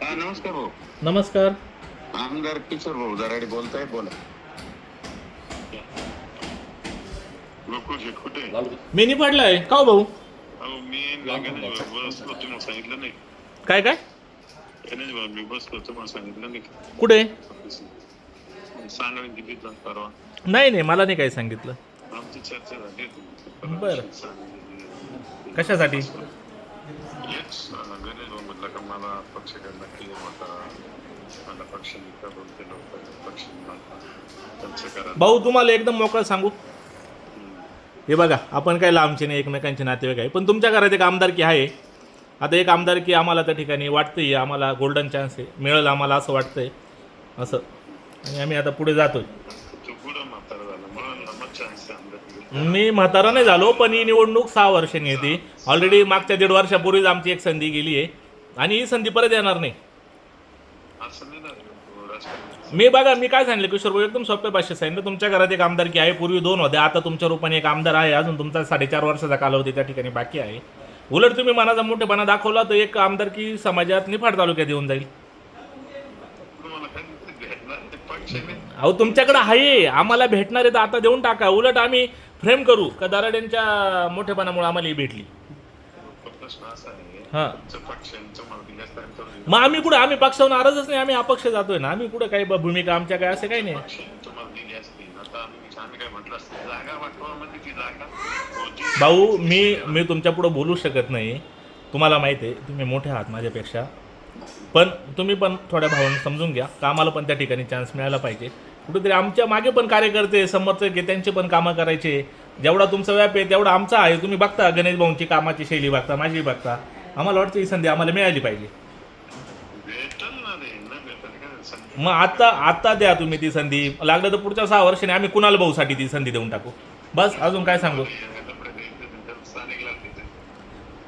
हा नमस्कार भाऊ. नमस्कार. आमदार किशोर भाऊ दराडे बोलताय. बोला. गोकुळजी कुठे? मिनी पडलाय का हो भाऊ? अहो मी गणेश भाऊ बसलो तुम्हाला सांगितलं नाही. काय काय गणेश भाऊ मी बसलो तुम्हाला सांगितलं नाही. कुठे? सांगा किती परवा. नाही नाही, मला नाही काही सांगितलं. आमची चर्चा झाली. बरं. कशासाठी? हेच गणेश भाऊ म्हटलं का मला पक्ष करणार केलं होता. मला पक्ष बोलते लोक पक्ष त्यांचं करा. भाऊ तुम्हाला एकदम मोकळं सांगू, हे बघा आपण काय लांबचे नाही, एकमेकांचे नातेवाईक आहे, पण तुमच्या घरात एक आमदारकी आहे. आता एक आमदारकी आम्हाला त्या ठिकाणी वाटतंय, आम्हाला गोल्डन चान्स आहे, मिळेल आम्हाला असं वाटतंय असं, आणि आम्ही आता पुढे जातोय. मी म्हातारा नाही झालो, पण ही निवडणूक 6 वर्षांनी येते. ऑलरेडी मागच्या 1.5 वर्षापूर्वीच आमची एक संधी गेली आहे आणि ही संधी परत येणार नाही. मी बघा मी काय सांगितलं किशोर भाऊ, एकदम सोप्या भाषेत सांगितलं. तुमच्या घरात एक आमदारकी आहे, पूर्वी 2 होते, आता तुमच्या रूपाने एक आमदार आहे. अजून तुमचा 4.5 वर्षाचा कालावधी त्या ठिकाणी बाकी आहे. उलट तुम्ही मनाचा मोठेपणा दाखवला तर एक आमदारकी समाजात निफाड तालुक्यात येऊन जाईल. अहो तुमच्याकडे आहे, आम्हाला भेटणार आहे तर आता देऊन टाका. उलट आम्ही फ्रेम करू का दराड्यांच्या मोठेपणामुळे आम्हाला ही भेटली. हां मग आम्ही कुठे, आम्ही पक्षावर नाराजच नाही, आम्ही अपक्ष जातोय ना. आम्ही कुठे काही भूमिका आमच्या काय असं काही नाही. भाऊ मी तुमच्या पुढे बोलू शकत नाही, तुम्हाला माहिती आहे, तुम्ही मोठे आहात माझ्यापेक्षा, पण तुम्ही पण थोड्या भावाने समजून घ्या का आम्हाला पण त्या ठिकाणी चान्स मिळाला पाहिजे. कुठेतरी आमच्या मागे पण कार्यकर्ते समर्थक आहे, त्यांचे पण कामं करायचे. जेवढा तुमचा व्याप आहे तेवढा आमचा आहे. तुम्ही बघता गणेश भाऊंची कामाची शैली बघता, माझी बघता, आम्हाला वाटतं ही संधी आम्हाला मिळाली पाहिजे. मग आता द्या तुम्ही ती संधी. लागलं तर पुढच्या 6 वर्षांनी आम्ही कुणाल भाऊसाठी ती संधी देऊन टाकू. बस अजून काय सांगू.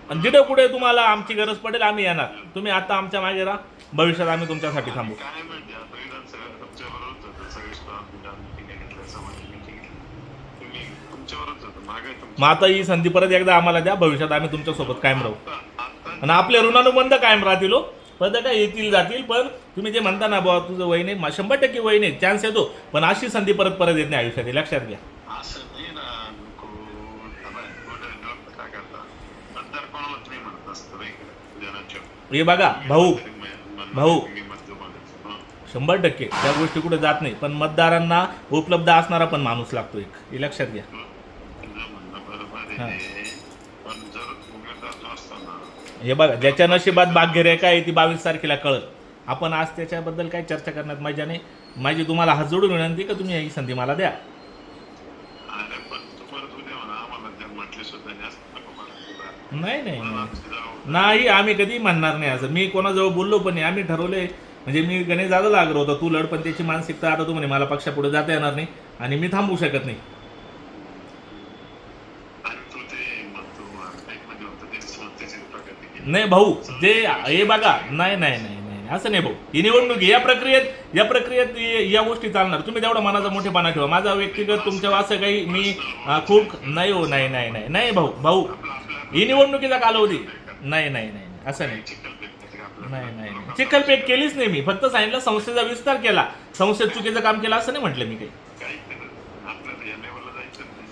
आणि जिथे कुठे तुम्हाला आमची गरज पडेल आम्ही येणार. तुम्ही आता आमच्या मागे राहा, भविष्यात आम्ही तुमच्यासाठी थांबू. मग आता ही संधी परत एकदा आम्हाला द्या, भविष्यात आम्ही तुमच्यासोबत कायम राहू आणि आपले ऋणानुबंध कायम राहतील. पण काय येतील जातील, पण तुम्ही जे म्हणता ना बाबा तुझं वय नाही, 100% वय नाही, चान्स येतो, पण अशी संधी परत येत नाही आयुष्यात, लक्षात घ्या. हे बघा भाऊ 100% त्या गोष्टी कुठे जात नाही, पण मतदारांना उपलब्ध असणारा पण माणूस लागतो एक, हे लक्षात घ्या. हे बघा ज्याच्या नशिबात भाग्य काय ती 22 तारखेला कळत. आपण आज त्याच्याबद्दल काही चर्चा करण्यात मजा नाही. माझी तुम्हाला हात जोडून विनंती का तुम्ही ही संधी मला द्या. नाही नाही नाही, आम्ही कधी म्हणणार नाही असं. मी कोणाजवळ बोललो पण नाही. आम्ही ठरवले, म्हणजे मी गणेश दादाला आग्रह होता तू लढ, पण त्याची मानसिकता आता तू म्हणे मला पक्षापुढे जाता येणार नाही आणि मी थांबवू शकत नाही. नाही भाऊ ते हे बघा, नाही नाही नाही नाही असं नाही भाऊ. ही निवडणूक या प्रक्रियेत या गोष्टी चालणार. तुम्ही तेवढा मनाचा मोठेपणा ठेवा. माझा व्यक्तिगत तुमच्या असं काही मी खूप नाही हो, नाही नाही नाही नाही भाऊ ही निवडणुकीचा कालावधी नाही नाही नाही असं नाही नाही नाही चिखलपेट केलीच नाही. मी फक्त सांगितलं संस्थेचा विस्तार केला, संस्थेत चुकीचं काम केलं असं नाही म्हटलं मी काही.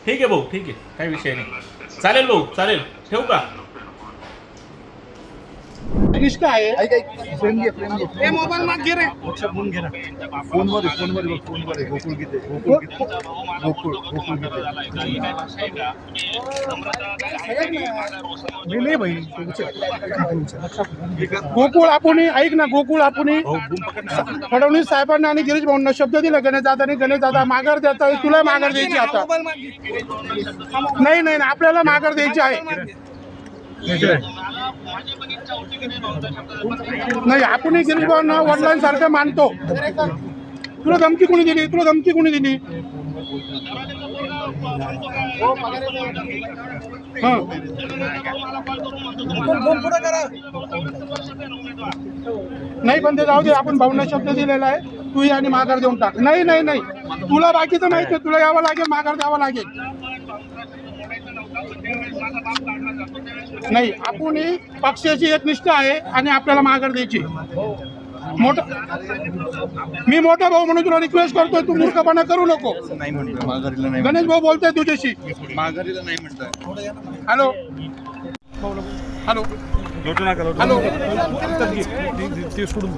ठीक आहे भाऊ, ठीक आहे, काही विषय नाही. चालेल भाऊ, चालेल, ठेवू का? निष्ठा आहे. मोबाईल माग घे रे, फोन घे ना. फोनवर गोकुळ गीते नाही भाई. गोकुळ आपण ऐक ना, गोकुळ आपण फडणवीस साहेबांना आणि गिरीश भाऊंना शब्द दिला गणेश दादा माघार देता. तुला माघार द्यायची आता? नाही नाही, आपल्याला माघार द्यायची आहे. नाही आपण गिरीश भाऊंना वडिलांसारखं मानतो. तुला धमकी कोणी दिली? नाही पण ते जाऊ दे, आपण भाऊंना शब्द दिलेला आहे. तू आणि माघार देऊन टाक. नाही नाही नाही, तुला बाकीचं माहिती आहे, तुला यावं लागेल, माघार द्यावं लागेल. नाही, आपण पक्षाची एक निष्ठा आहे आणि आपल्याला माघार द्यायची. मोठा मी मोठा भाऊ म्हणून तुला रिक्वेस्ट करतोय, तू मूर्खपणा करू नको. नाही म्हणतो माघारीला नाही, गणेश भाऊ बोलतोय तुझ्याशी. माघारीला नाही म्हणताय. हॅलो हॅलो लोटू नका, लोटू हॅलो ते सोडून